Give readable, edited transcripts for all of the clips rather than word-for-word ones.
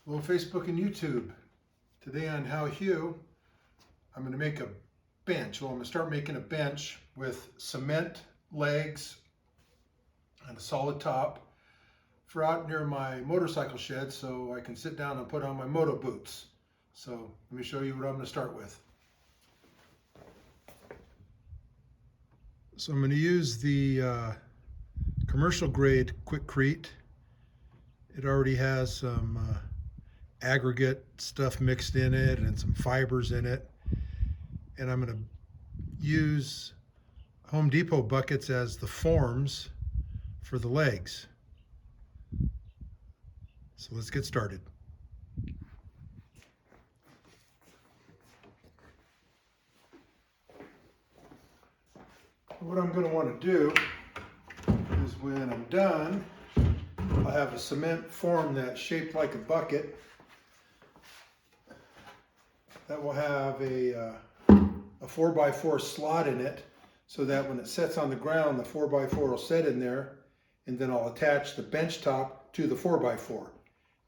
Hello Facebook and YouTube. Today on How Hugh, I'm going to make a bench. Well, I'm going to start making a bench with cement legs and a solid top for out near my motorcycle shed so I can sit down and put on my moto boots. So let me show you what I'm going to start with. So I'm going to use the commercial grade Quickcrete. It already has some aggregate stuff mixed in it and some fibers in it, and I'm going to use Home Depot buckets as the forms for the legs. So let's get started. What I'm going to want to do is when I'm done, I'll have a cement form that's shaped like a bucket that will have a 4x4 slot in it, so that when it sets on the ground, the 4x4 will set in there, and then I'll attach the bench top to the 4x4.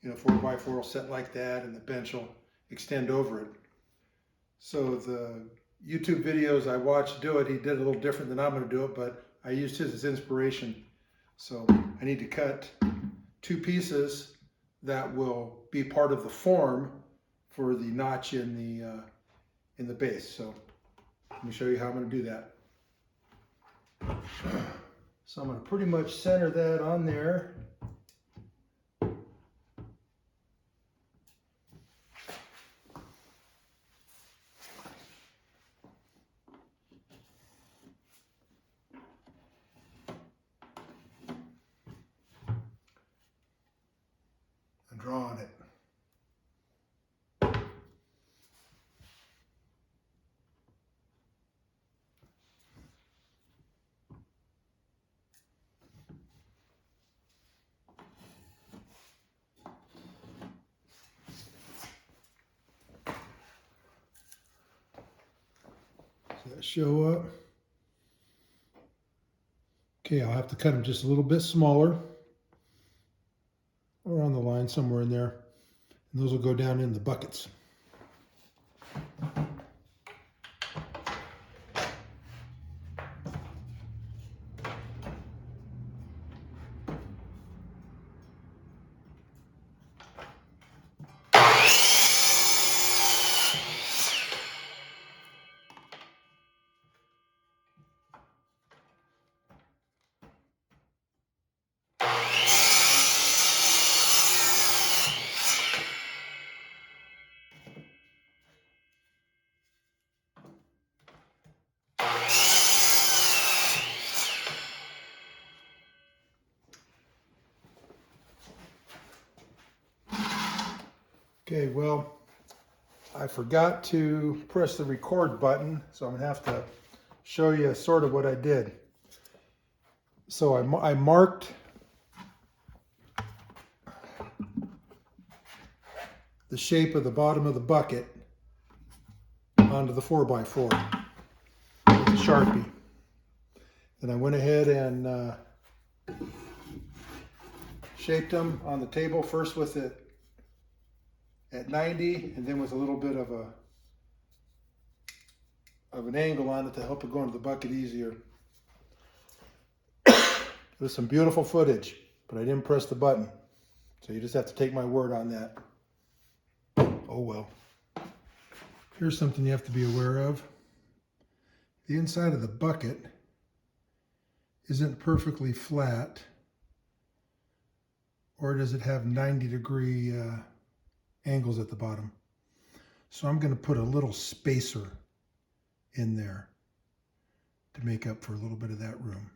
4x4 will set like that, and the bench will extend over it. So the YouTube videos I watched do it, he did it a little different than I'm going to do it, but I used his as inspiration. So I need to cut two pieces that will be part of the form for the notch in the base. So let me show you how I'm going to do that. So I'm going to pretty much center that on there. And draw on it. Does that show up? Okay, I'll have to cut them just a little bit smaller, or on the line somewhere in there, and those will go down in the buckets. Okay, well, I forgot to press the record button, so I'm going to have to show you sort of what I did. So I marked the shape of the bottom of the bucket onto the 4x4 with a Sharpie. Then I went ahead and shaped them on the table, first with it at 90, and then with a little bit of an angle on it to help it go into the bucket easier. There's some beautiful footage, but I didn't press the button, so you just have to take my word on that. Oh well. Here's something you have to be aware of. The inside of the bucket isn't perfectly flat, or does it have 90-degree angles at the bottom. So I'm going to put a little spacer in there to make up for a little bit of that room.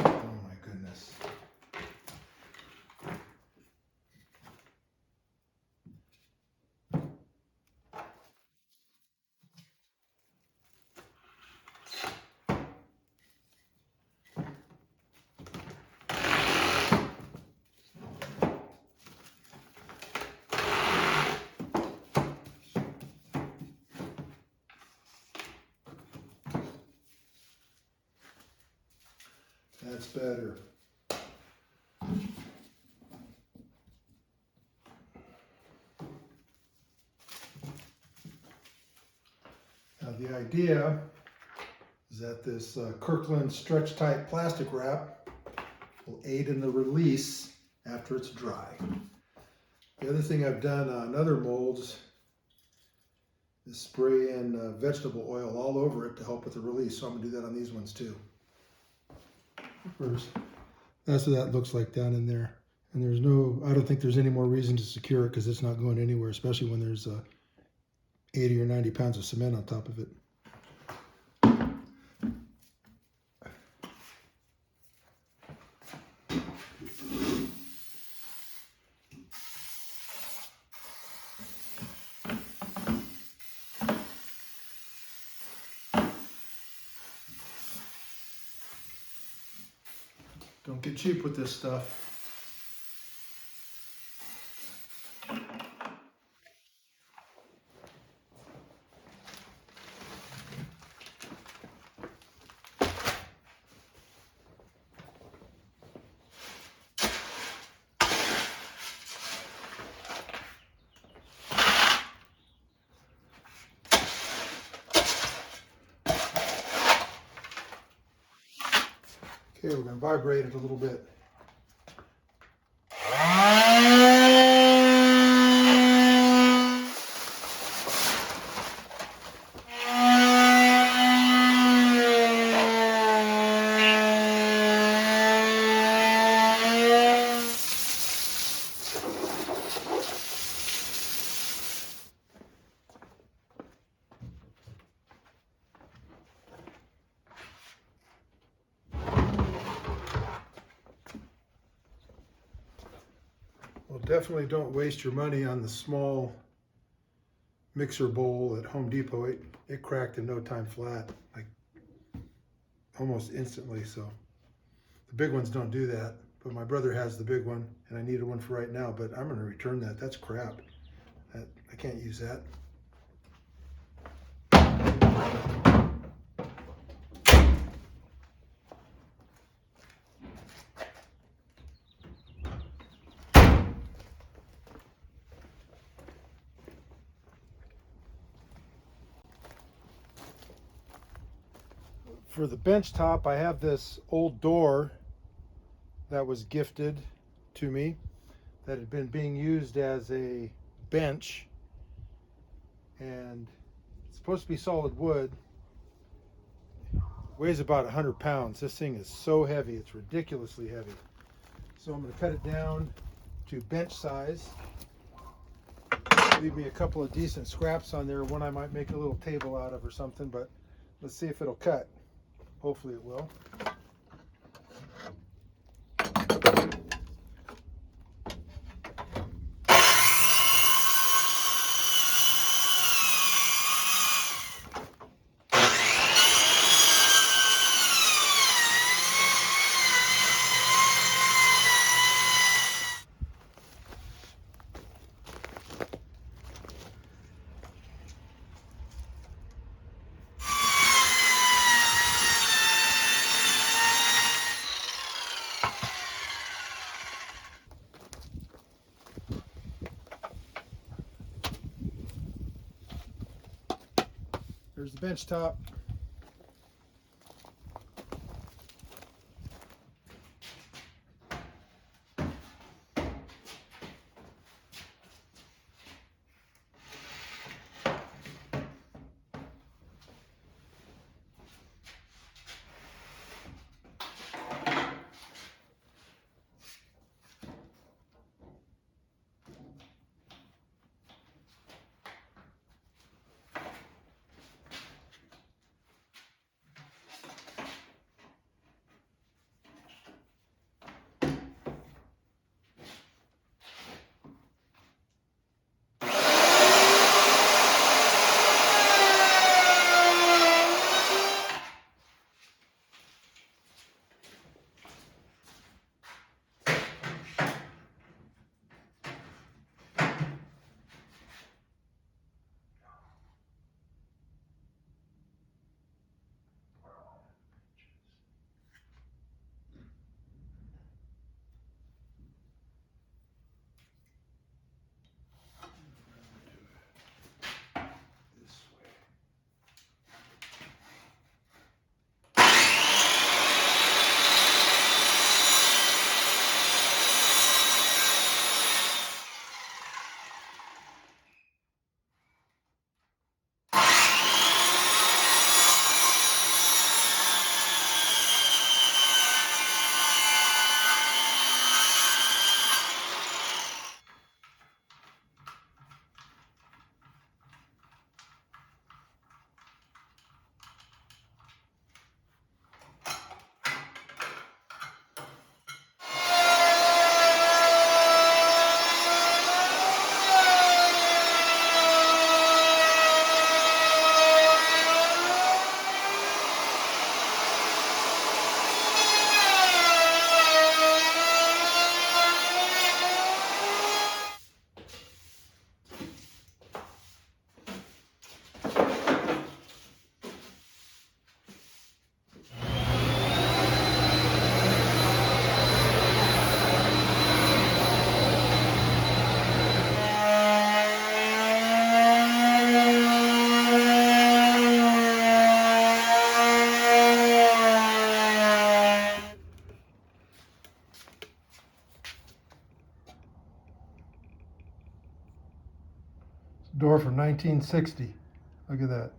Oh my goodness. better. Now the idea is that this Kirkland stretch tight plastic wrap will aid in the release after it's dry. The other thing I've done on other molds is spray in vegetable oil all over it to help with the release. So I'm gonna do that on these ones too. First, that's what that looks like down in there. And there's no, I don't think there's any more reason to secure it because it's not going anywhere, especially when there's 80 or 90 pounds of cement on top of it. Don't get cheap with this stuff. Okay, we're going to vibrate it a little bit. Well, definitely don't waste your money on the small mixer bowl at Home Depot. It cracked in no time flat, like almost instantly. So the big ones don't do that, but my brother has the big one and I needed one for right now, but I'm going to return that. That's crap. I can't use that. For the bench top, I have this old door that was gifted to me that had been being used as a bench, and it's supposed to be solid wood. Weighs about 100 pounds. This thing is so heavy, it's ridiculously heavy. So I'm going to cut it down to bench size. Leave me a couple of decent scraps on there, one I might make a little table out of or something, but let's see if it'll cut. Hopefully it will. There's the bench top. Door from 1960. Look at that.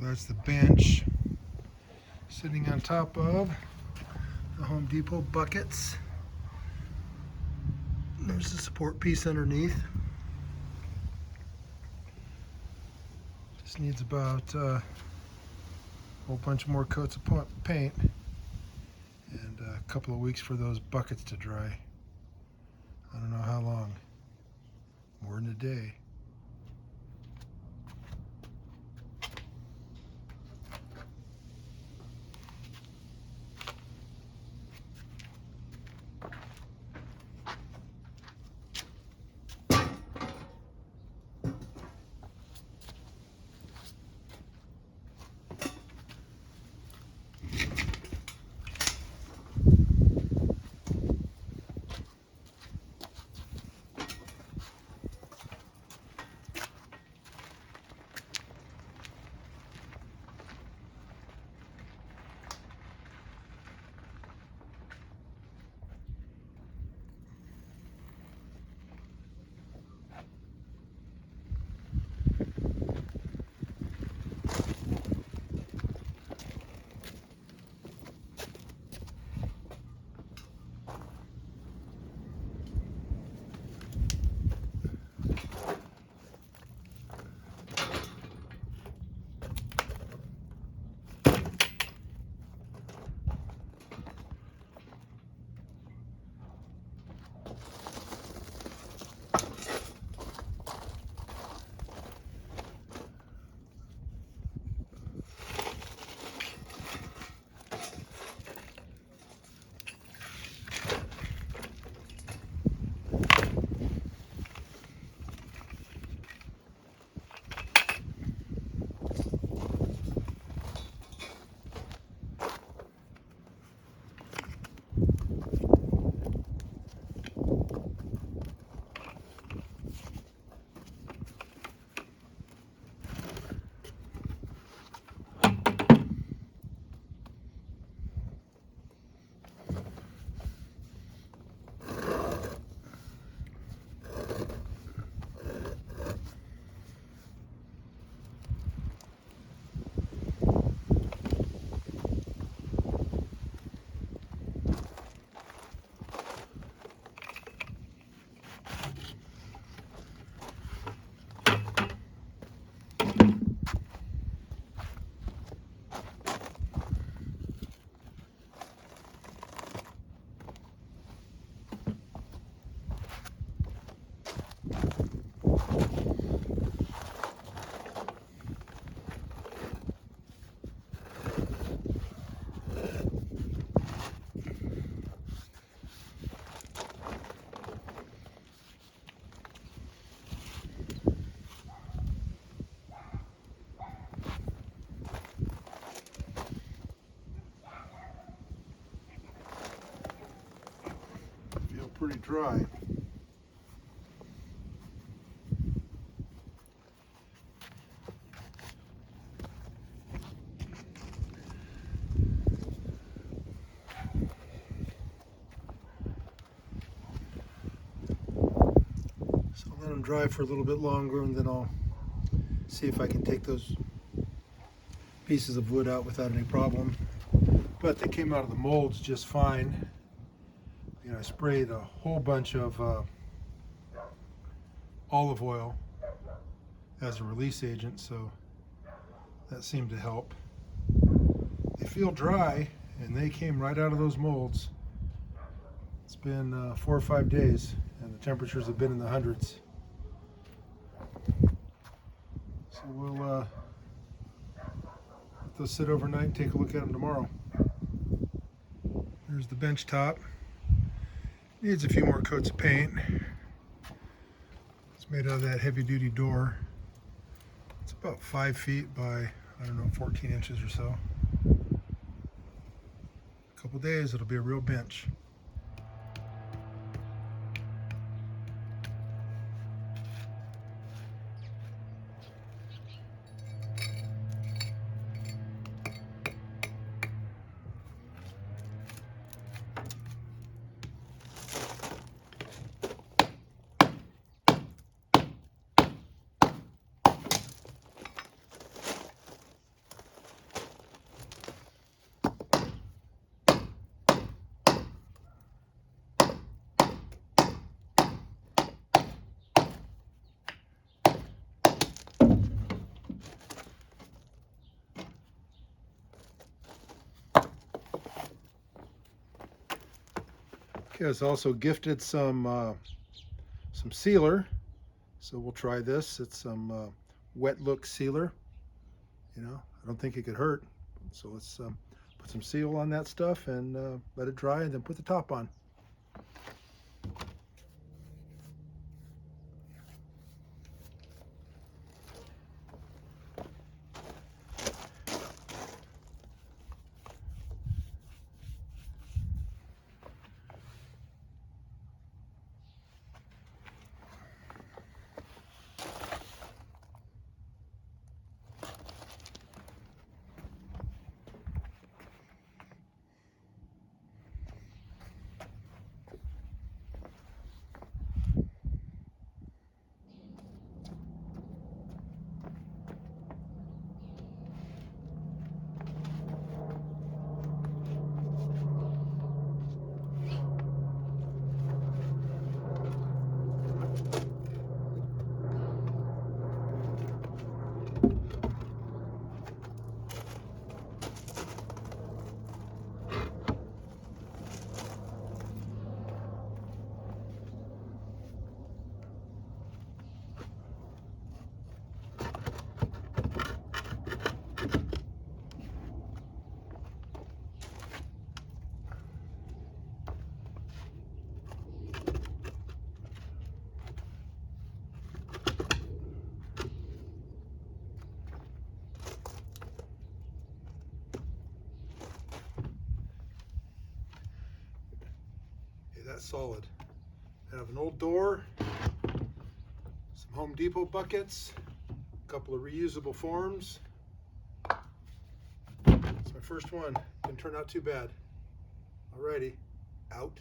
That's the bench sitting on top of the Home Depot buckets. There's the support piece underneath. Just needs about a whole bunch more coats of paint and a couple of weeks for those buckets to dry. I don't know how long. More than a day. Pretty dry. So I'll let them dry for a little bit longer and then I'll see if I can take those pieces of wood out without any problem. But they came out of the molds just fine. You know, I sprayed a whole bunch of olive oil as a release agent, so that seemed to help. They feel dry and they came right out of those molds. It's been 4 or 5 days, and the temperatures have been in the hundreds. So we'll let those sit overnight and take a look at them tomorrow. There's the bench top. Needs a few more coats of paint. It's made out of that heavy-duty door. It's about 5 feet by, I don't know, 14 inches or so. A couple days, it'll be a real bench. Okay, I was also gifted some sealer, so we'll try this. It's some wet look sealer. You know, I don't think it could hurt. So let's put some seal on that stuff and let it dry, and then put the top on. That's solid. I have an old door, some Home Depot buckets, a couple of reusable forms. It's my first one. Didn't turn out too bad. Alrighty, out.